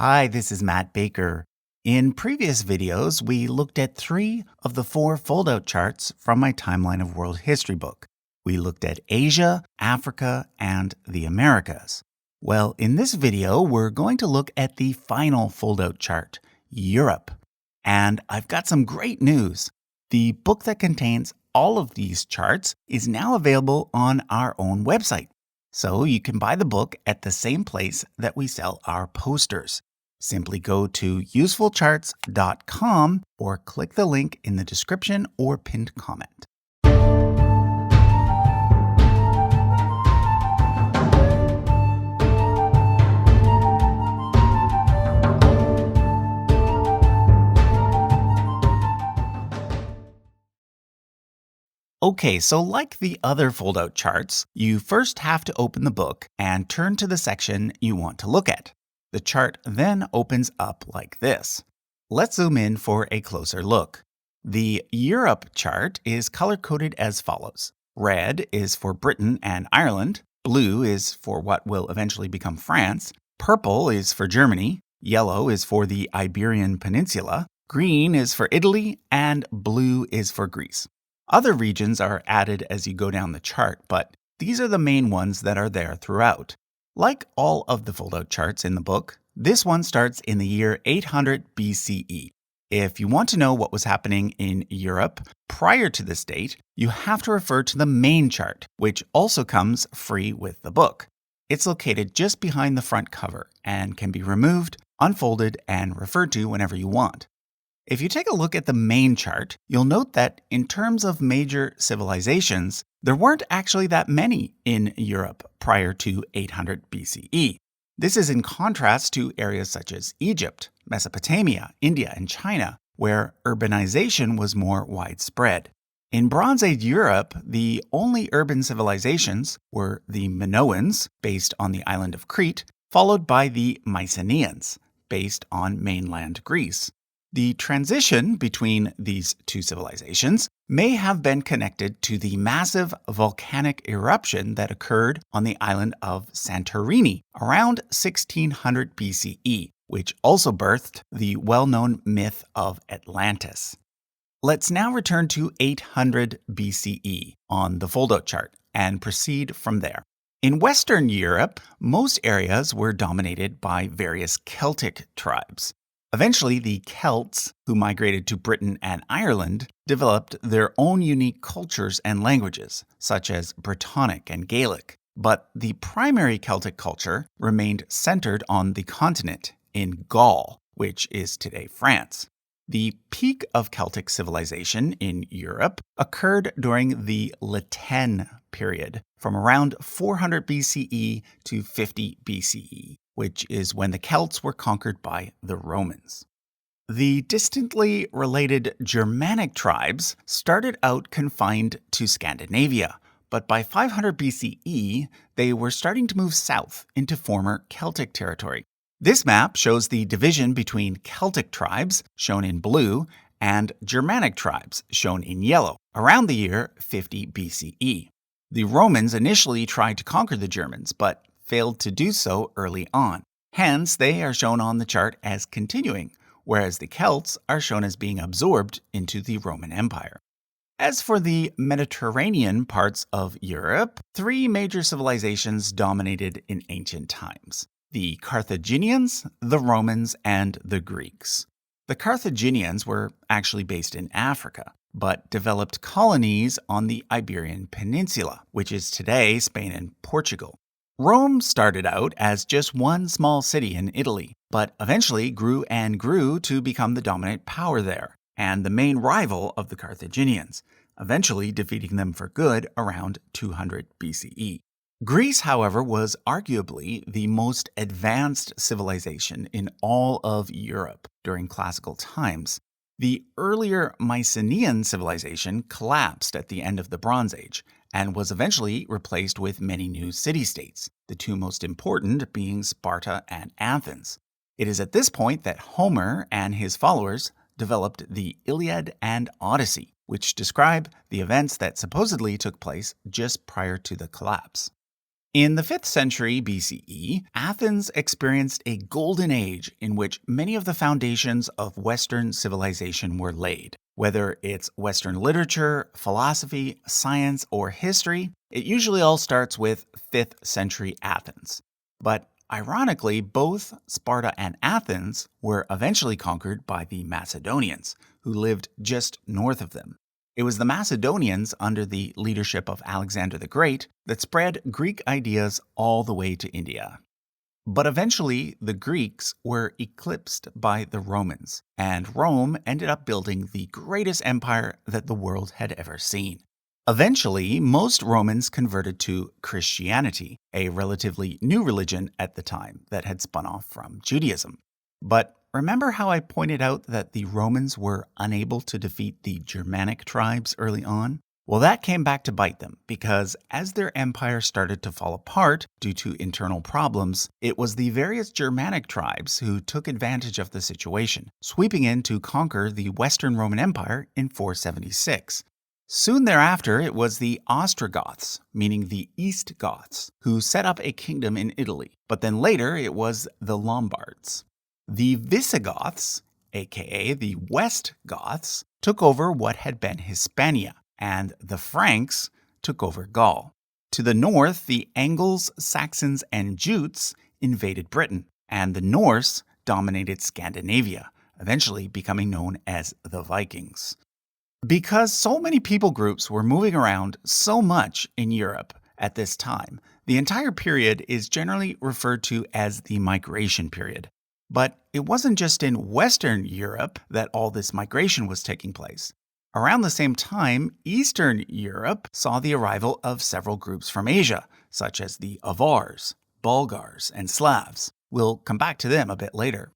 Hi, this is Matt Baker. In previous videos, we looked at 3 of the 4 foldout charts from my Timeline of World History book. We looked at Asia, Africa, and the Americas. Well, in this video, we're going to look at the final foldout chart, Europe. And I've got some great news. The book that contains all of these charts is now available on our own website. So you can buy the book at the same place that we sell our posters. Simply go to usefulcharts.com or click the link in the description or pinned comment. Okay, so like the other foldout charts, you first have to open the book and turn to the section you want to look at. The chart then opens up like this. Let's zoom in for a closer look. The Europe chart is color-coded as follows. Red is for Britain and Ireland, blue is for what will eventually become France, purple is for Germany, yellow is for the Iberian Peninsula, green is for Italy, and blue is for Greece. Other regions are added as you go down the chart, but these are the main ones that are there throughout. Like all of the foldout charts in the book, this one starts in the year 800 BCE. If you want to know what was happening in Europe prior to this date, you have to refer to the main chart, which also comes free with the book. It's located just behind the front cover and can be removed, unfolded, and referred to whenever you want. If you take a look at the main chart, you'll note that in terms of major civilizations, there weren't actually that many in Europe prior to 800 BCE. This is in contrast to areas such as Egypt, Mesopotamia, India, and China, where urbanization was more widespread. In Bronze Age Europe, the only urban civilizations were the Minoans, based on the island of Crete, followed by the Mycenaeans, based on mainland Greece. The transition between these two civilizations may have been connected to the massive volcanic eruption that occurred on the island of Santorini around 1600 BCE, which also birthed the well-known myth of Atlantis. Let's now return to 800 BCE on the foldout chart and proceed from there. In Western Europe, most areas were dominated by various Celtic tribes. Eventually, the Celts, who migrated to Britain and Ireland, developed their own unique cultures and languages, such as Brittonic and Gaelic. But the primary Celtic culture remained centered on the continent, in Gaul, which is today France. The peak of Celtic civilization in Europe occurred during the Latin period, from around 400 BCE to 50 BCE. Which is when the Celts were conquered by the Romans. The distantly related Germanic tribes started out confined to Scandinavia, but by 500 BCE, they were starting to move south into former Celtic territory. This map shows the division between Celtic tribes, shown in blue, and Germanic tribes, shown in yellow, around the year 50 BCE. The Romans initially tried to conquer the Germans, but failed to do so early on. Hence, they are shown on the chart as continuing, whereas the Celts are shown as being absorbed into the Roman Empire. As for the Mediterranean parts of Europe, 3 major civilizations dominated in ancient times: the Carthaginians, the Romans, and the Greeks. The Carthaginians were actually based in Africa, but developed colonies on the Iberian Peninsula, which is today Spain and Portugal. Rome started out as just one small city in Italy, but eventually grew and grew to become the dominant power there, and the main rival of the Carthaginians, eventually defeating them for good around 200 BCE. Greece, however, was arguably the most advanced civilization in all of Europe during classical times. The earlier Mycenaean civilization collapsed at the end of the Bronze Age, and was eventually replaced with many new city-states, the 2 most important being Sparta and Athens. It is at this point that Homer and his followers developed the Iliad and Odyssey, which describe the events that supposedly took place just prior to the collapse. In the 5th century BCE, Athens experienced a golden age in which many of the foundations of Western civilization were laid. Whether it's Western literature, philosophy, science, or history, it usually all starts with 5th century Athens. But ironically, both Sparta and Athens were eventually conquered by the Macedonians, who lived just north of them. It was the Macedonians, under the leadership of Alexander the Great, that spread Greek ideas all the way to India. But eventually, the Greeks were eclipsed by the Romans, and Rome ended up building the greatest empire that the world had ever seen. Eventually, most Romans converted to Christianity, a relatively new religion at the time that had spun off from Judaism. But remember how I pointed out that the Romans were unable to defeat the Germanic tribes early on? Well, that came back to bite them, because as their empire started to fall apart due to internal problems, it was the various Germanic tribes who took advantage of the situation, sweeping in to conquer the Western Roman Empire in 476. Soon thereafter, it was the Ostrogoths, meaning the East Goths, who set up a kingdom in Italy, but then later it was the Lombards. The Visigoths, aka the West Goths, took over what had been Hispania, and the Franks took over Gaul. To the north, the Angles, Saxons, and Jutes invaded Britain, and the Norse dominated Scandinavia, eventually becoming known as the Vikings. Because so many people groups were moving around so much in Europe at this time, the entire period is generally referred to as the migration period. But it wasn't just in Western Europe that all this migration was taking place. Around the same time, Eastern Europe saw the arrival of several groups from Asia, such as the Avars, Bulgars, and Slavs. We'll come back to them a bit later.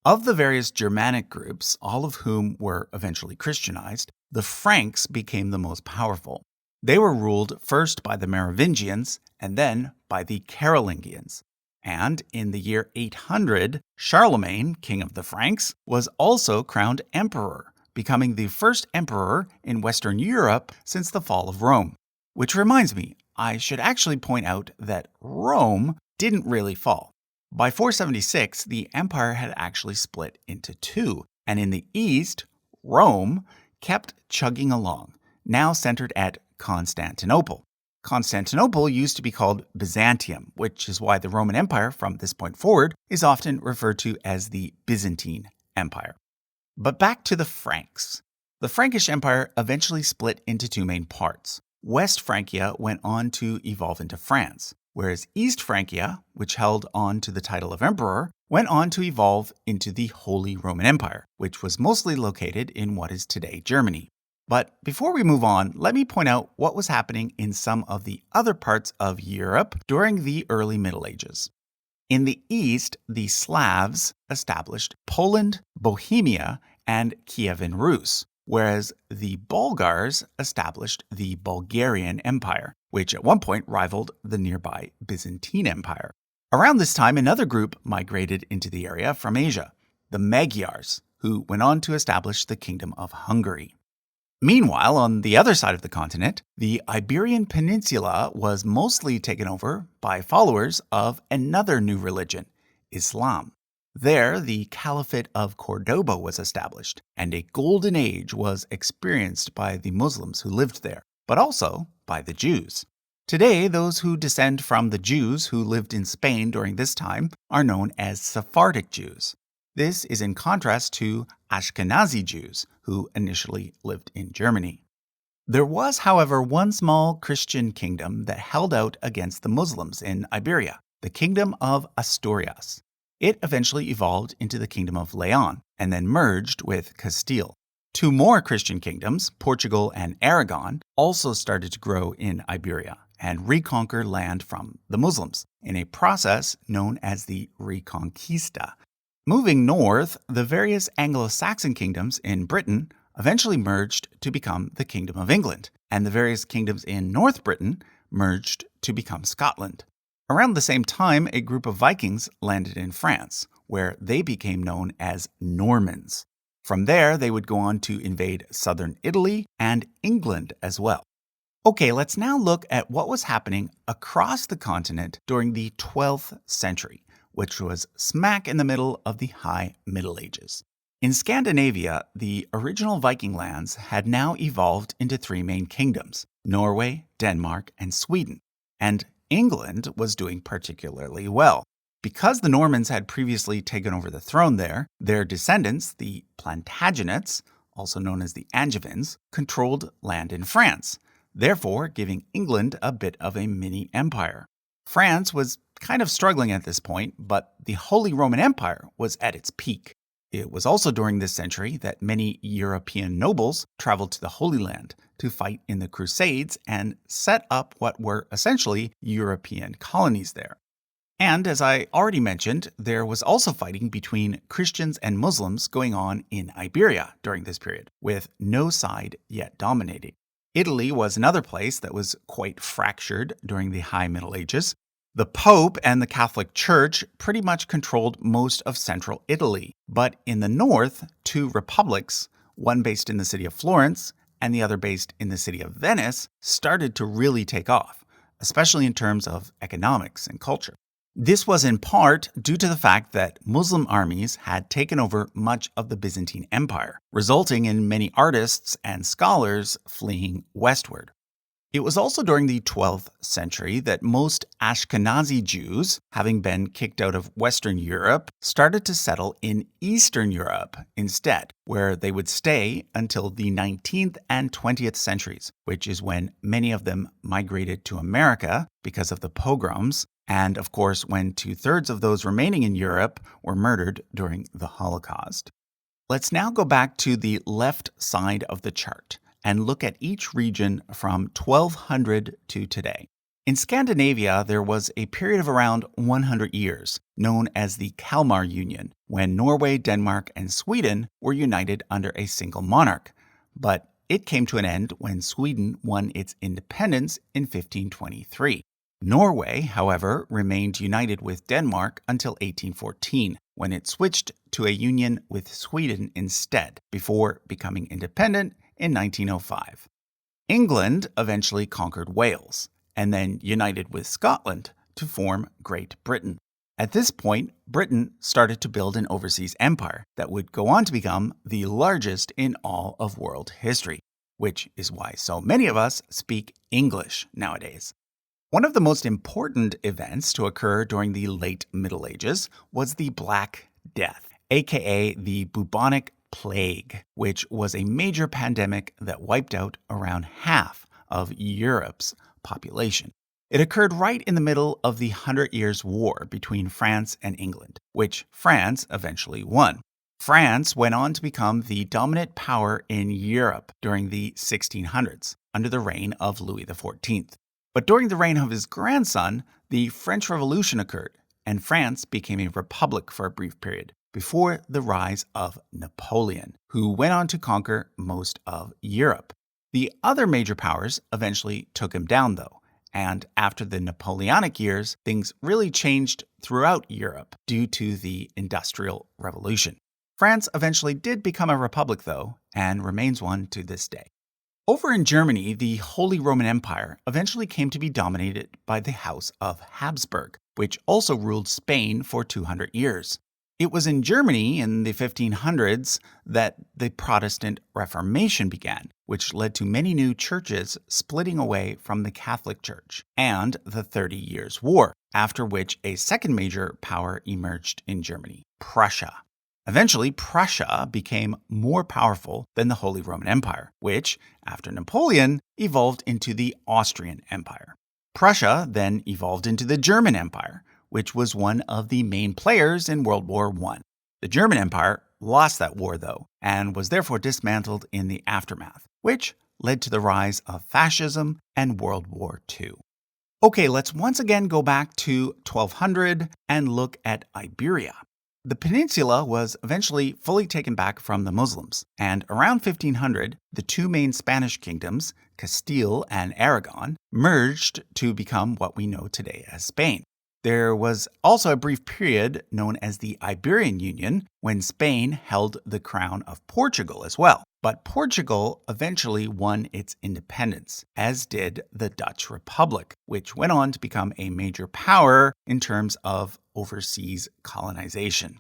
Of the various Germanic groups, all of whom were eventually Christianized, the Franks became the most powerful. They were ruled first by the Merovingians and then by the Carolingians. And in the year 800, Charlemagne, king of the Franks, was also crowned emperor, becoming the first emperor in Western Europe since the fall of Rome. Which reminds me, I should actually point out that Rome didn't really fall. By 476, the empire had actually split into two, and in the east, Rome kept chugging along, now centered at Constantinople. Constantinople used to be called Byzantium, which is why the Roman Empire from this point forward is often referred to as the Byzantine Empire. But back to the Franks. The Frankish Empire eventually split into two main parts. West Francia went on to evolve into France, whereas East Francia, which held on to the title of emperor, went on to evolve into the Holy Roman Empire, which was mostly located in what is today Germany. But before we move on, let me point out what was happening in some of the other parts of Europe during the early Middle Ages. In the east, the Slavs established Poland, Bohemia, and Kievan Rus, whereas the Bulgars established the Bulgarian Empire, which at one point rivaled the nearby Byzantine Empire. Around this time, another group migrated into the area from Asia, the Magyars, who went on to establish the Kingdom of Hungary. Meanwhile, on the other side of the continent, the Iberian Peninsula was mostly taken over by followers of another new religion, Islam. There, the Caliphate of Cordoba was established, and a golden age was experienced by the Muslims who lived there, but also by the Jews. Today, those who descend from the Jews who lived in Spain during this time are known as Sephardic Jews. This is in contrast to Ashkenazi Jews, who initially lived in Germany. There was, however, one small Christian kingdom that held out against the Muslims in Iberia, the Kingdom of Asturias. It eventually evolved into the Kingdom of Leon and then merged with Castile. Two more Christian kingdoms, Portugal and Aragon, also started to grow in Iberia and reconquer land from the Muslims in a process known as the Reconquista. Moving north, the various Anglo-Saxon kingdoms in Britain eventually merged to become the Kingdom of England, and the various kingdoms in North Britain merged to become Scotland. Around the same time, a group of Vikings landed in France, where they became known as Normans. From there, they would go on to invade southern Italy and England as well. Okay, let's now look at what was happening across the continent during the 12th century, which was smack in the middle of the High Middle Ages. In Scandinavia, the original Viking lands had now evolved into three main kingdoms: Norway, Denmark, and Sweden. And England was doing particularly well. Because the Normans had previously taken over the throne there, their descendants, the Plantagenets, also known as the Angevins, controlled land in France, therefore giving England a bit of a mini empire. France was kind of struggling at this point, but the Holy Roman Empire was at its peak. It was also during this century that many European nobles traveled to the Holy Land to fight in the Crusades and set up what were essentially European colonies there. And as I already mentioned, there was also fighting between Christians and Muslims going on in Iberia during this period, with no side yet dominating. Italy was another place that was quite fractured during the High Middle Ages. The Pope and the Catholic Church pretty much controlled most of central Italy, but in the north, two republics, one based in the city of Florence and the other based in the city of Venice, started to really take off, especially in terms of economics and culture. This was in part due to the fact that Muslim armies had taken over much of the Byzantine Empire, resulting in many artists and scholars fleeing westward. It was also during the 12th century that most Ashkenazi Jews, having been kicked out of Western Europe, started to settle in Eastern Europe instead, where they would stay until the 19th and 20th centuries, which is when many of them migrated to America because of the pogroms, and of course when 2/3 of those remaining in Europe were murdered during the Holocaust. Let's now go back to the left side of the chart and look at each region from 1200 to today. In Scandinavia, there was a period of around 100 years, known as the Kalmar Union, when Norway, Denmark, and Sweden were united under a single monarch. But it came to an end when Sweden won its independence in 1523. Norway, however, remained united with Denmark until 1814, when it switched to a union with Sweden instead, before becoming independent in 1905. England eventually conquered Wales, and then united with Scotland to form Great Britain. At this point, Britain started to build an overseas empire that would go on to become the largest in all of world history, which is why so many of us speak English nowadays. One of the most important events to occur during the late Middle Ages was the Black Death, aka the bubonic plague, which was a major pandemic that wiped out around half of Europe's population. It occurred right in the middle of the 100 Years' War between France and England, which France eventually won. France went on to become the dominant power in Europe during the 1600s, under the reign of Louis XIV. But during the reign of his grandson, the French Revolution occurred, and France became a republic for a brief period, before the rise of Napoleon, who went on to conquer most of Europe. The other major powers eventually took him down, though, and after the Napoleonic years, things really changed throughout Europe due to the Industrial Revolution. France eventually did become a republic, though, and remains one to this day. Over in Germany, the Holy Roman Empire eventually came to be dominated by the House of Habsburg, which also ruled Spain for 200 years. It was in Germany in the 1500s that the Protestant Reformation began, which led to many new churches splitting away from the Catholic Church, and the 30 Years' War, after which a second major power emerged in Germany, Prussia. Eventually, Prussia became more powerful than the Holy Roman Empire, which, after Napoleon, evolved into the Austrian Empire. Prussia then evolved into the German Empire, which was one of the main players in World War I. The German Empire lost that war, though, and was therefore dismantled in the aftermath, which led to the rise of fascism and World War II. Okay, let's once again go back to 1200 and look at Iberia. The peninsula was eventually fully taken back from the Muslims, and around 1500, the two main Spanish kingdoms, Castile and Aragon, merged to become what we know today as Spain. There was also a brief period known as the Iberian Union, when Spain held the crown of Portugal as well. But Portugal eventually won its independence, as did the Dutch Republic, which went on to become a major power in terms of overseas colonization.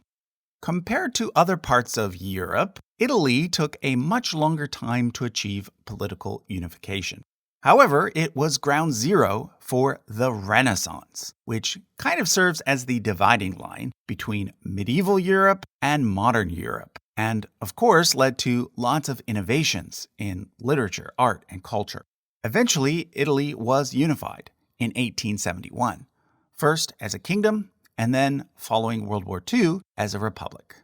Compared to other parts of Europe, Italy took a much longer time to achieve political unification. However, it was ground zero for the Renaissance, which kind of serves as the dividing line between medieval Europe and modern Europe, and of course led to lots of innovations in literature, art, and culture. Eventually, Italy was unified in 1871, first as a kingdom, and then, following World War II, as a republic.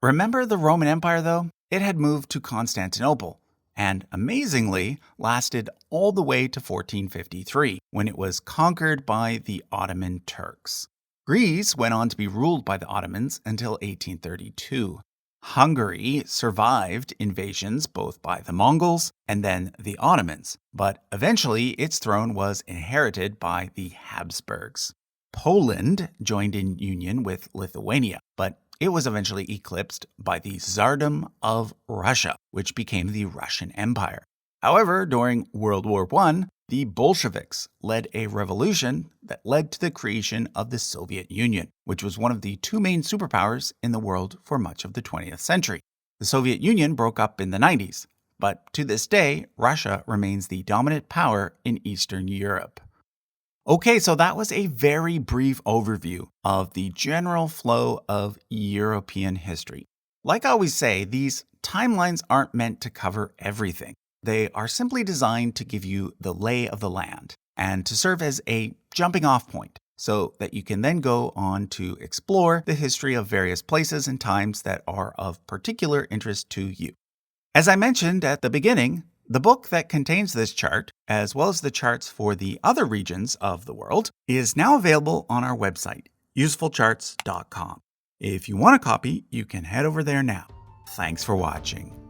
Remember the Roman Empire, though? It had moved to Constantinople, and amazingly lasted all the way to 1453, when it was conquered by the Ottoman Turks. Greece went on to be ruled by the Ottomans until 1832. Hungary survived invasions both by the Mongols and then the Ottomans, but eventually its throne was inherited by the Habsburgs. Poland joined in union with Lithuania, but it was eventually eclipsed by the Tsardom of Russia, which became the Russian Empire. However, during World War I, the Bolsheviks led a revolution that led to the creation of the Soviet Union, which was one of the two main superpowers in the world for much of the 20th century. The Soviet Union broke up in the 90s, but to this day, Russia remains the dominant power in Eastern Europe. Okay, so that was a very brief overview of the general flow of European history. Like I always say, these timelines aren't meant to cover everything. They are simply designed to give you the lay of the land and to serve as a jumping off point so that you can then go on to explore the history of various places and times that are of particular interest to you. As I mentioned at the beginning, the book that contains this chart, as well as the charts for the other regions of the world, is now available on our website, usefulcharts.com. If you want a copy, you can head over there now. Thanks for watching.